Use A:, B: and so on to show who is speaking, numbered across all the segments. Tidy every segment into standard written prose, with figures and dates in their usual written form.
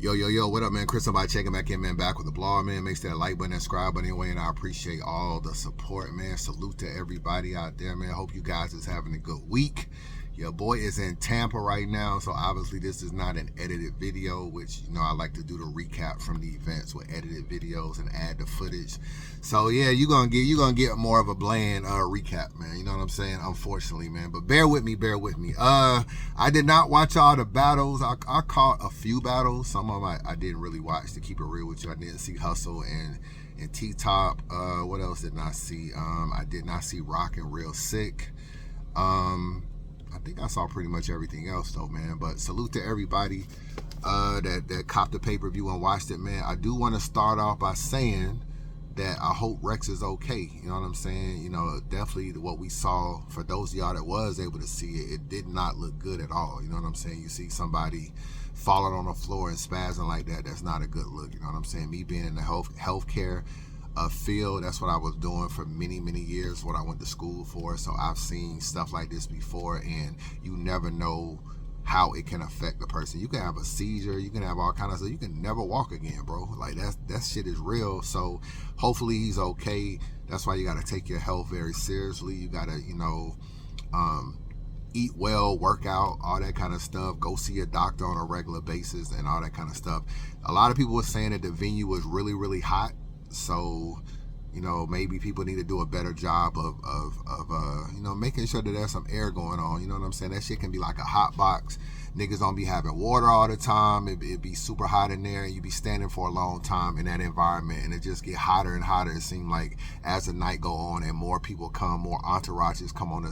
A: Yo, what up, man? Chris, somebody checking back in, man. Back with the blog, man. Make sure that like button and subscribe button anyway, and I appreciate all the support, man. Salute to everybody out there, man. Hope you guys is having a good week. Your boy is in Tampa right now, so obviously this is not an edited video, which, you know, I like to do the recap from the events with edited videos and add the footage. So yeah, you're gonna get more of a bland recap, man. You know what I'm saying? Unfortunately, man. But bear with me. I did not watch all the battles. I caught a few battles. Some of them I didn't really watch, to keep it real with you. I didn't see Hustle and T-Top. What else did I see? I did not see Rock and Real Sick. I think I saw pretty much everything else though, man. But salute to everybody that copped the pay-per-view and watched it, man. I do want to start off by saying that I hope Rex is okay. You know what I'm saying? You know, definitely what we saw, for those of y'all that was able to see it, it did not look good at all. You know what I'm saying? You see somebody falling on the floor and spazzing like that, that's not a good look. You know what I'm saying? Me being in the healthcare field, that's what I was doing for many years, what I went to school for. So I've seen stuff like this before, and you never know how it can affect the person. You can have a seizure, you can have all kinds of stuff, you can never walk again, bro. Like that shit is real. So hopefully he's okay. That's why you got to take your health very seriously. You got to, you know, eat well, work out, all that kind of stuff. Go see a doctor on a regular basis and all that kind of stuff. A lot of people were saying that the venue was really hot. So, you know, maybe people need to do a better job of you know, making sure that there's some air going on. You know what I'm saying? That shit can be like a hot box. Niggas don't be having water all the time. It'd be super hot in there, and you be standing for a long time in that environment, and it just get hotter and hotter. It seems like as the night go on and more people come, more entourages come on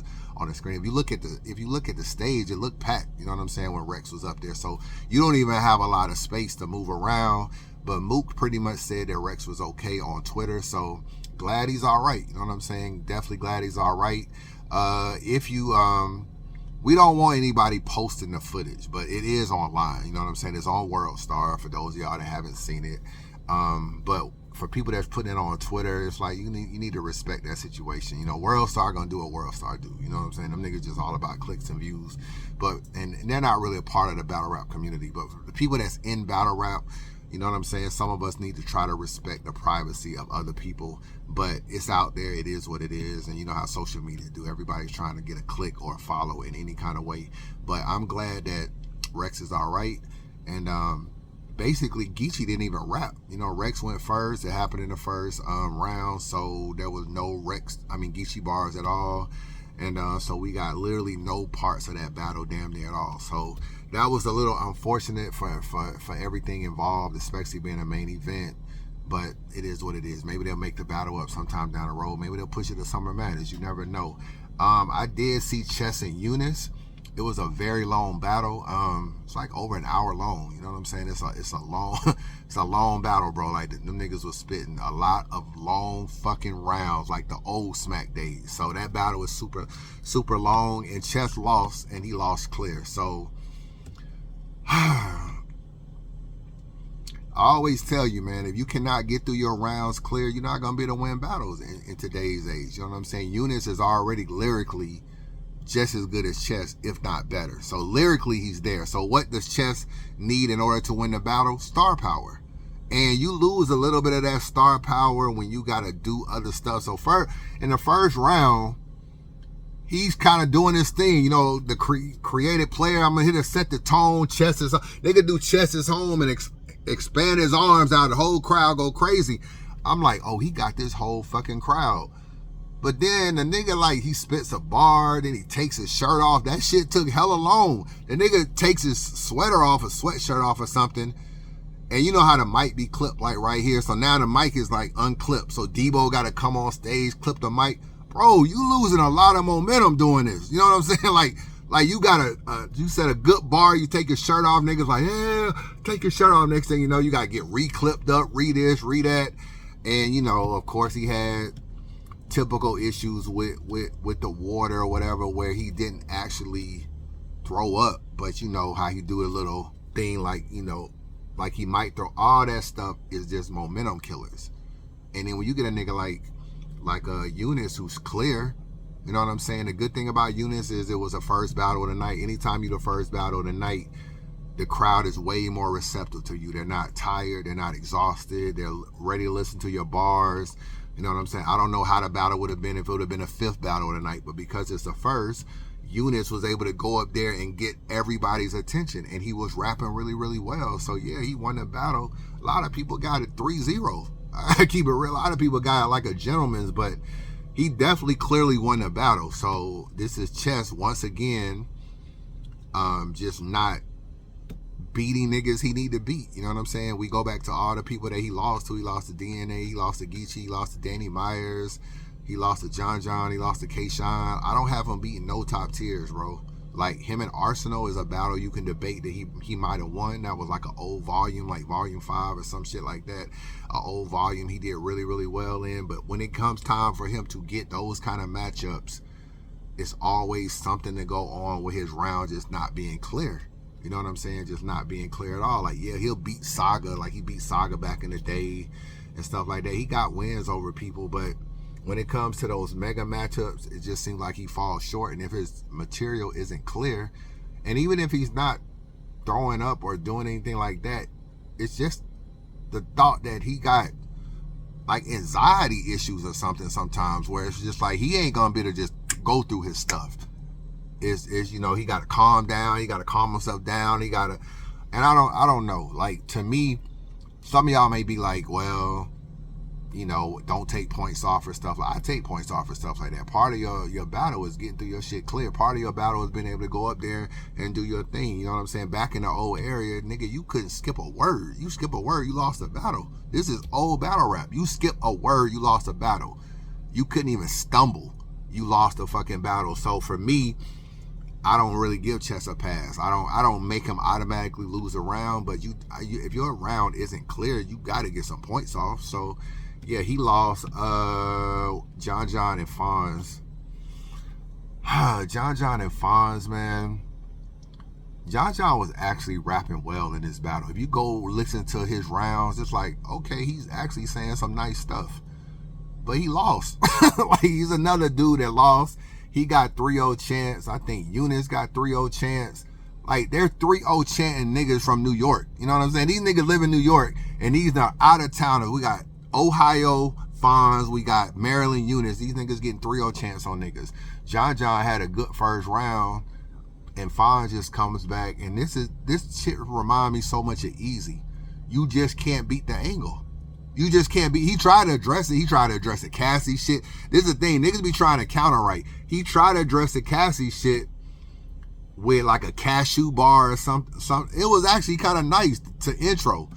A: the screen. If you look at the stage, it looked packed. You know what I'm saying? When Rex was up there, so you don't even have a lot of space to move around. But Mook pretty much said that Rex was okay on Twitter, so glad he's all right. You know what I'm saying? Definitely glad he's all right. We don't want anybody posting the footage, but it is online. You know what I'm saying? It's on World Star for those of y'all that haven't seen it. But for people that's putting it on Twitter, it's like you need to respect that situation. You know, World Star gonna do what World Star do. You know what I'm saying? Them niggas just all about clicks and views. And they're not really a part of the battle rap community. But for the people that's in battle rap, you know what I'm saying? Some of us need to try to respect the privacy of other people, but it's out there. It is what it is. And you know how social media do. Everybody's trying to get a click or a follow in any kind of way. But I'm glad that Rex is all right. And basically, Geechee didn't even rap. You know, Rex went first. It happened in the first round. So there was no Geechee bars at all. And so we got literally no parts of that battle damn near at all. So that was a little unfortunate for everything involved, especially being a main event. But it is what it is. Maybe they'll make the battle up sometime down the road. Maybe they'll push it to Summer Madness. You never know. I did see Chess and Yunus. It was a very long battle. It's like over an hour long. You know what I'm saying? It's a long it's a long battle, bro. Like them niggas was spitting a lot of long fucking rounds, like the old Smack days. So that battle was super long, and Chess lost, and he lost clear. So I always tell you, man, if you cannot get through your rounds clear, you're not gonna be able to win battles in today's age. You know what I'm saying? Yunus is already lyrically just as good as Chess, if not better. So lyrically, he's there. So what does Chess need in order to win the battle? Star power. And you lose a little bit of that star power when you got to do other stuff. So in the first round, he's kind of doing his thing. You know, the creative player, I'm here to set the tone. They could do Chess's home and expand his arms out. The whole crowd go crazy. I'm like, oh, he got this whole fucking crowd. But then the nigga, like, he spits a bar, then he takes his shirt off. That shit took hella long. The nigga takes his sweater off, a sweatshirt off or something. And you know how the mic be clipped, like, right here. So now the mic is, like, unclipped. So Debo got to come on stage, clip the mic. Bro, you losing a lot of momentum doing this. You know what I'm saying? Like you got you said a good bar, you take your shirt off. Niggas like, yeah, take your shirt off. Next thing you know, you got to get re-clipped up, re-this, re-that. And, you know, of course, he had typical issues with the water or whatever, where he didn't actually throw up, but you know how he do a little thing, like, you know, like he might throw. All that stuff is just momentum killers. And then when you get a nigga like Yunus, who's clear, you know what I'm saying? The good thing about Yunus is it was a first battle of the night. Anytime you the first battle of the night, the crowd is way more receptive to you. They're not tired. They're not exhausted. They're ready to listen to your bars. You know what I'm saying? I don't know how the battle would have been if it would have been a 5th battle of the night, but because it's the first, Yunus was able to go up there and get everybody's attention, and he was rapping really, really well. So yeah, he won the battle. A lot of people got it 3-0. I keep it real. A lot of people got it like a gentleman's, but he definitely clearly won the battle. So this is Chess once again, just not beating niggas he need to beat. You know what I'm saying? We go back to all the people that he lost to. He lost to DNA, he lost to Geechee, he lost to Danny Myers, he lost to John, he lost to K-Shine. I don't have him beating no top tiers, bro. Like, him and Arsenal is a battle you can debate that he might have won. That was like an old volume, like volume 5 or some shit like that. An old volume he did really, really well in. But when it comes time for him to get those kind of matchups, it's always something to go on with his round just not being clear. You know what I'm saying? Just not being clear at all. Like, yeah, he'll beat Saga like he beat Saga back in the day and stuff like that. He got wins over people, but when it comes to those mega matchups, it just seems like he falls short. And if his material isn't clear, and even if he's not throwing up or doing anything like that, it's just the thought that he got like anxiety issues or something sometimes, where it's just like he ain't gonna be able to just go through his stuff. Is you know, he gotta calm down, he gotta calm himself down, he gotta, and I don't know. Like, to me, some of y'all may be like, well, you know, don't take points off for stuff. I take points off for stuff like that. Part of your battle is getting through your shit clear. Part of your battle is being able to go up there and do your thing. You know what I'm saying? Back in the old area, nigga, you couldn't skip a word. You skip a word, you lost a battle. This is old battle rap. You skip a word, you lost a battle. You couldn't even stumble, you lost a fucking battle. So for me, I don't really give Chess a pass. I don't make him automatically lose a round, but if your round isn't clear, you got to get some points off. So yeah, he lost John and Fonz. John and Fonz, man. John was actually rapping well in this battle. If you go listen to his rounds, it's like, okay, he's actually saying some nice stuff. But he lost. Like, he's another dude that lost. He got 3-0 chance. I think Yunus got 3-0 chance. Like, they're 3-0 chanting niggas from New York. You know what I'm saying? These niggas live in New York, and these are out of towners. We got Ohio Fonz, we got Maryland Yunus. These niggas getting 3-0 chance on niggas. John had a good first round, and Fonz just comes back, and this shit remind me so much of Easy. You just can't beat the angle. You just can't be. He tried to address it. He tried to address the Cassie shit. This is the thing. Niggas be trying to counter right. He tried to address the Cassie shit with like a cashew bar or something. It was actually kind of nice to intro,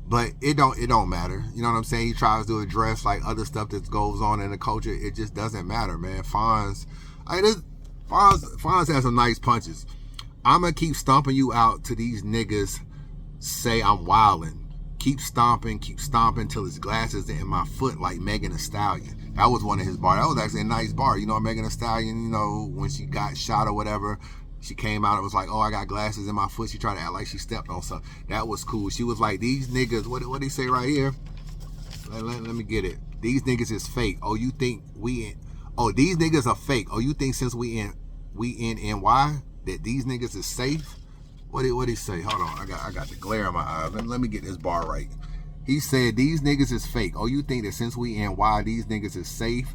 A: but it don't matter. You know what I'm saying? He tries to address like other stuff that goes on in the culture. It just doesn't matter, man. Fonz has some nice punches. I'm gonna keep stomping you out till these niggas say I'm wildin'. Keep stomping till his glasses are in my foot like Megan Thee Stallion. That was one of his bars. That was actually a nice bar. You know, Megan Thee Stallion, you know, when she got shot or whatever, she came out, it was like, oh, I got glasses in my foot. She tried to act like she stepped on something. That was cool. She was like, these niggas, what did he say right here? Let me get it. These niggas is fake. Oh, you think these niggas are fake. Oh, you think since we in NY that these niggas is safe? What did he say? Hold on, I got the glare in my eyes. Let me get this bar right. He said, these niggas is fake. Oh, you think that since we in NY, these niggas is safe?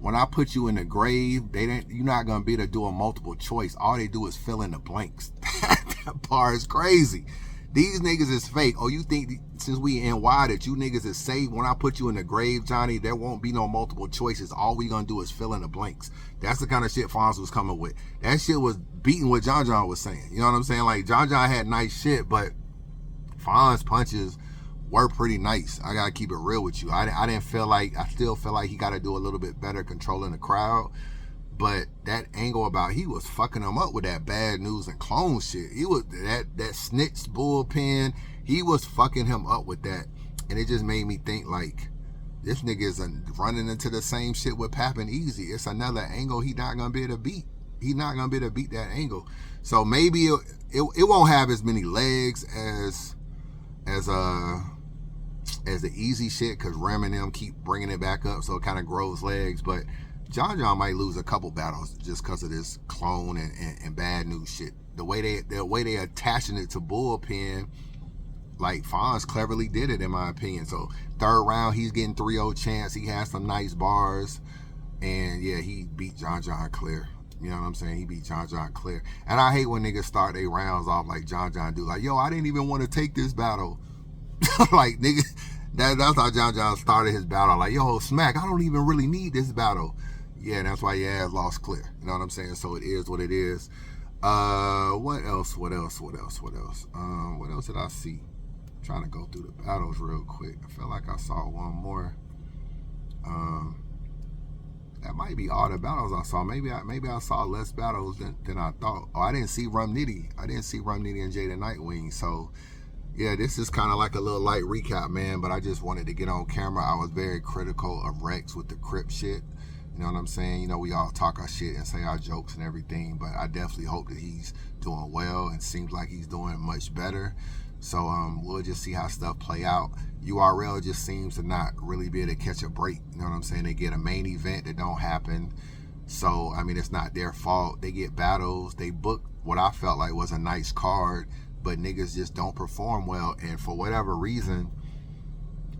A: When I put you in the grave, you're not gonna be able to do a multiple choice. All they do is fill in the blanks. That bar is crazy. These niggas is fake. Oh, you think since we in NY that you niggas is safe? When I put you in the grave, Johnny, there won't be no multiple choices. All we gonna do is fill in the blanks. That's the kind of shit Fonz was coming with. That shit was beating what John was saying. You know what I'm saying? Like, John had nice shit, but Fonz punches were pretty nice. I gotta keep it real with you. I still feel like he gotta do a little bit better controlling the crowd. But that angle about he was fucking him up with that bad news and clone shit. He was that snitch bullpen. He was fucking him up with that, and it just made me think like, this nigga is running into the same shit with Pap and Easy. It's another angle he not gonna be able to beat. He's not gonna be able to beat that angle. So maybe it won't have as many legs as the Easy shit, because Rem and them keep bringing it back up, so it kind of grows legs. But John might lose a couple battles just because of this clone and bad news shit the way they attaching it to bullpen, like Fonz cleverly did it in my opinion. So third round, he's getting 3-0 chance. He has some nice bars, and yeah, he beat John clear. You know what I'm saying? He beat John clear. And I hate when niggas start their rounds off like John do. Like, yo, I didn't even want to take this battle. Like, nigga, that's how John started his battle. Like, yo, Smack, I don't even really need this battle. Yeah, that's why your ass lost clear. You know what I'm saying? So it is what it is. What else? What else did I see? I'm trying to go through the battles real quick. I feel like I saw one more. That might be all the battles I saw. Maybe I saw less battles than I thought. Oh, I didn't see Rum Nitty. I didn't see Rum Nitty and Jada Nightwing. So, yeah, this is kind of like a little light recap, man. But I just wanted to get on camera. I was very critical of Rex with the Crip shit. You know what I'm saying? You know, we all talk our shit and say our jokes and everything. But I definitely hope that he's doing well. And seems like he's doing much better. So we'll just see how stuff play out. URL just seems to not really be able to catch a break. You know what I'm saying? They get a main event that don't happen. So, I mean, it's not their fault. They get battles. They book what I felt like was a nice card, but niggas just don't perform well. And for whatever reason,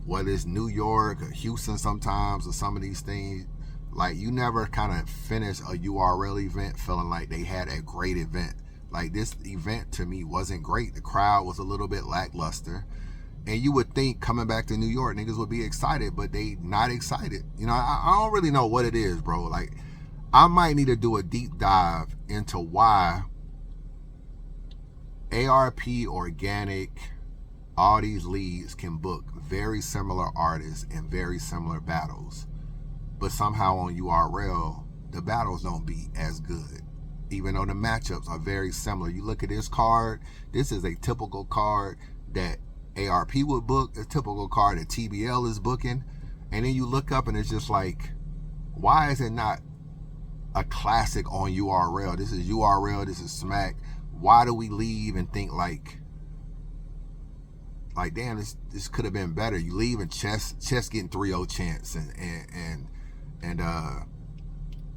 A: whether it's New York or Houston sometimes or some of these things, like you never kind of finish a URL event feeling like they had a great event. Like this event to me wasn't great. The crowd was a little bit lackluster. And you would think coming back to New York, niggas would be excited, but they not excited. You know, I don't really know what it is, bro. Like, I might need to do a deep dive into why ARP, Organic, all these leagues can book very similar artists and very similar battles. But somehow on URL, the battles don't be as good. Even though the matchups are very similar. You look at this card, this is a typical card that ARP would book, a typical card that TBL is booking. And then you look up and it's just like, why is it not a classic on URL? This is URL, this is Smack. Why do we leave and think like damn, this could have been better? You leave and Chess getting 3-0 chance and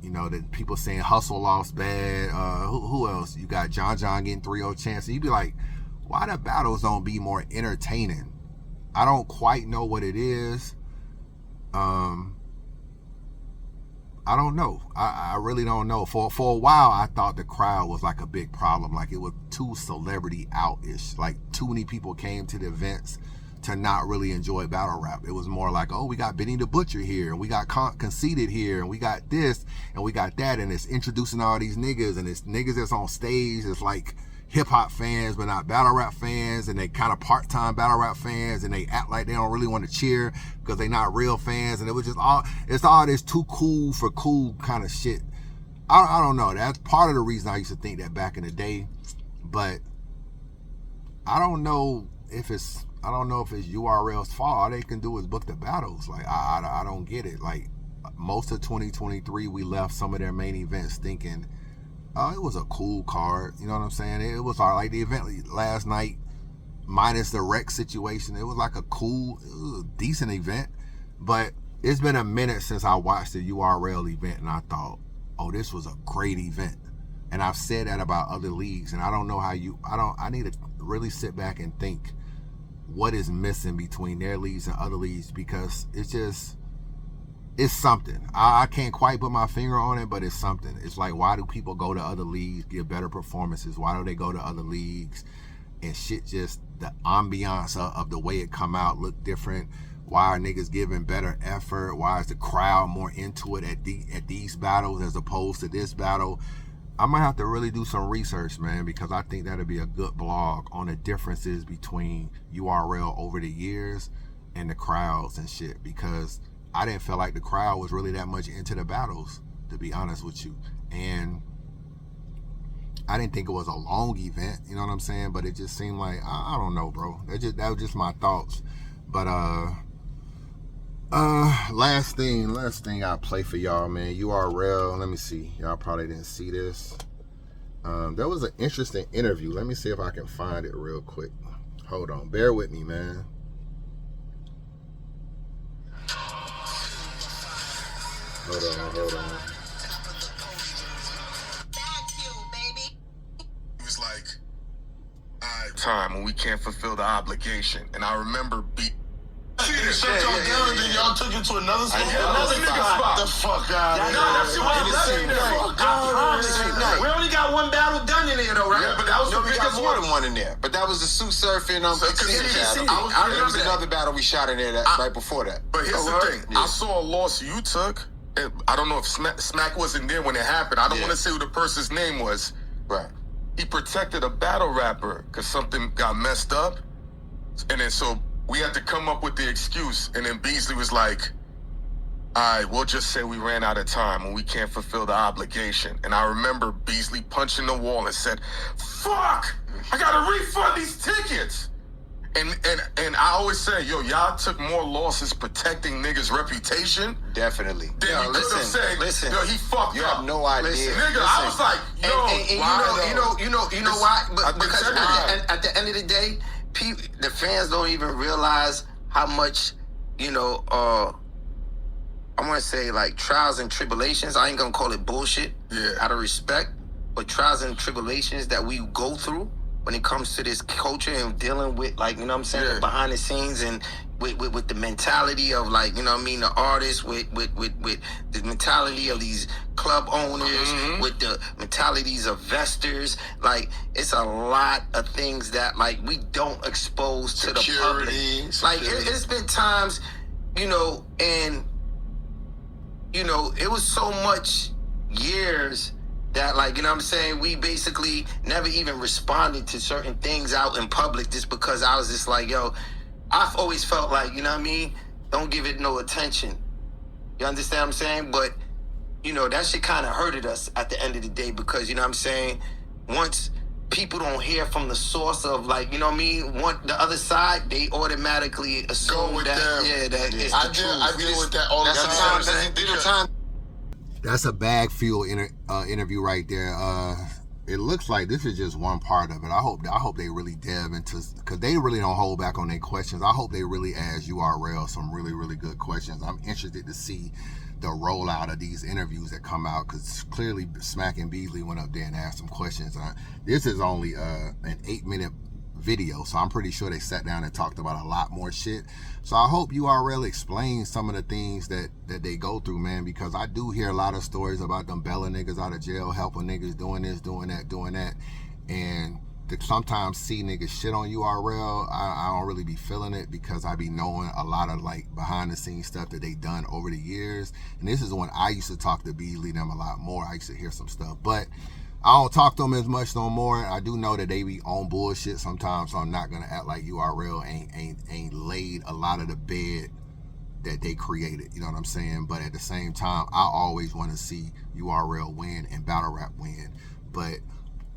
A: you know, that people saying Hustle lost bad. Who else? You got John getting 3-0 chance. And you'd be like, why the battles don't be more entertaining? I don't quite know what it is. I don't know. I really don't know. For a while, I thought the crowd was like a big problem. Like it was too celebrity out-ish. Like too many people came to the events to not really enjoy battle rap. It was more like, oh, we got Benny the Butcher here, and we got Conceited here, and we got this, and we got that, and it's introducing all these niggas, and it's niggas that's on stage. It's like hip-hop fans, but not battle rap fans, and they kind of part-time battle rap fans, and they act like they don't really want to cheer because they not real fans, and it was just it's all this too cool for cool kind of shit. I don't know. That's part of the reason I used to think that back in the day, but I don't know if it's URL's fault. All they can do is book the battles. Like, I don't get it. Like, most of 2023, we left some of their main events thinking, oh, it was a cool card. You know what I'm saying? It was all like the event last night, minus the Rex situation. It was like it was a decent event. But it's been a minute since I watched the URL event, and I thought, oh, this was a great event. And I've said that about other leagues, and I don't know how I need to really sit back and think what is missing between their leagues and other leagues, because it's something. I can't quite put my finger on it, but it's something. It's like, why do people go to other leagues, give better performances? Why do they go to other leagues and shit, just the ambiance of the way it come out look different? Why are niggas giving better effort? Why is the crowd more into it at these battles as opposed to this battle? I might have to really do some research, man, because I think that'd be a good blog on the differences between URL over the years and the crowds and shit, because I didn't feel like the crowd was really that much into the battles, to be honest with you. And I didn't think it was a long event, you know what I'm saying? But it just seemed like, I don't know, bro. That was just my thoughts. But last thing I'll play for y'all, man. URL, let me see. Y'all probably didn't see this. There was an interesting interview. Let me see if I can find it real quick. Hold on. Bear with me, man. Hold on.
B: He was like, time when we can't fulfill the obligation. And I remember
C: Shut y'all down and then y'all took it to another spot.
B: Another nigga spot.
C: The fuck out of here.
B: That shit was
D: We only got one battle done in there though, right?
B: Yeah, but that was the
D: we got
B: biggest
D: more than one in there. But that was the suit surfing on There was another battle we shot in there right before that.
B: But here's the thing. Yeah. I saw a loss you took. I don't know if Smack wasn't there when it happened. I don't want to say who the person's name was.
D: Right.
B: He protected a battle rapper because something got messed up. And then so we had to come up with the excuse. And then Beasley was like, all right, we'll just say we ran out of time and we can't fulfill the obligation. And I remember Beasley punching the wall and said, fuck, I gotta refund these tickets. And I always say, yo, y'all took more losses protecting niggas' reputation.
D: Definitely.
B: Then you could have said, yo, he fucked
D: you
B: up.
D: have no idea.
B: Nigga, I was like, yo,
D: you know why? Because at the end of the day, the fans don't even realize how much, I want to say like trials and tribulations. I ain't gonna call it bullshit out of respect, but trials and tribulations that we go through when it comes to this culture and dealing with, like, the behind the scenes and with the mentality of, like, the artists, with the mentality of these club owners, with the mentalities of investors. Like, it's a lot of things that, like, we don't expose to the public. Like, it's been times, and, it was so much years that, like, we basically never even responded to certain things out in public just because I was just like, yo, I've always felt like, don't give it no attention. You understand what I'm saying? But, that shit kind of hurted us at the end of the day because, once people don't hear from the source of, like, the other side, they automatically assume that it's the truth.
C: I deal with that all the time.
A: That's a bag fuel interview right there. It looks like this is just one part of it. I hope they really delve into, because they really don't hold back on their questions. I hope they really ask URL some really, really good questions. I'm interested to see the rollout of these interviews that come out, because clearly Smack and Beasley went up there and asked some questions. This is only an 8-minute video, so I'm pretty sure they sat down and talked about a lot more shit. So I hope URL explains some of the things that they go through, man, because I do hear a lot of stories about them belling niggas out of jail, helping niggas doing this, doing that, and to sometimes see niggas shit on URL, I don't really be feeling it, because I be knowing a lot of, like, behind the scenes stuff that they done over the years. And this is when I used to talk to Beasley them a lot more. I used to hear some stuff, but I don't talk to them as much no more. I do know that they be on bullshit sometimes, so I'm not gonna act like URL ain't laid a lot of the bed that they created. You know what I'm saying? But at the same time, I always want to see URL win and battle rap win. But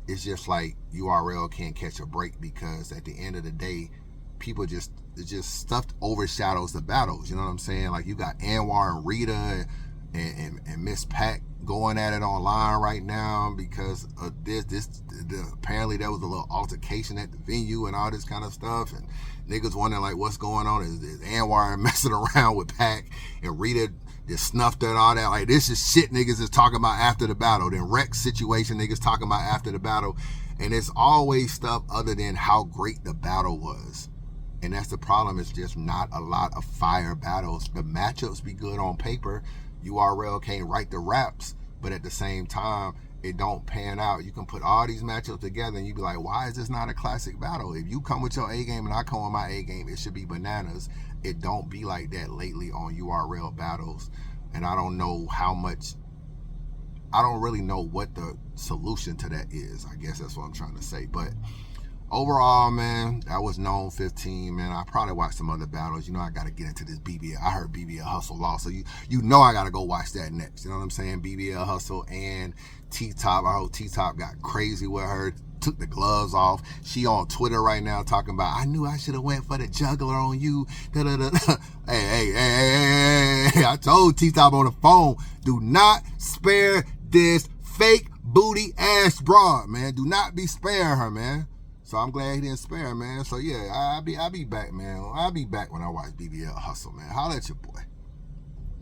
A: it's just like URL can't catch a break, because at the end of the day, people just stuff overshadows the battles. You know what I'm saying? Like, you got Anwar and Rita and Miss Pac going at it online right now because of apparently there was a little altercation at the venue and all this kind of stuff, and niggas wondering, like, what's going on? Is Anwar messing around with Pac, and Rita just snuffed it and all that? Like, this is shit niggas is talking about after the battle. Then Rex situation niggas talking about after the battle, and it's always stuff other than how great the battle was. And that's the problem. It's just not a lot of fire battles. The matchups be good on paper. URL can't write the raps, but at the same time, it don't pan out. You can put all these matchups together and you be like, why is this not a classic battle? If you come with your A game and I come with my A game, it should be bananas. It don't be like that lately on URL battles. And I don't really know what the solution to that is. I guess that's what I'm trying to say. But overall, man, that was Nome 15, man. I probably watched some other battles. I got to get into this BBL. I heard BBL Hustle lost, so you know I got to go watch that next. You know what I'm saying? BBL Hustle and T-Top. I hope T-Top got crazy with her, took the gloves off. She on Twitter right now talking about, I knew I should have went for the juggler on you. Hey. I told T-Top on the phone, do not spare this fake booty ass broad, man. Do not be sparing her, man. So I'm glad he didn't spare, man. So yeah, I'll be back, man. I'll be back when I watch BBL Hustle, man. Holla at your boy.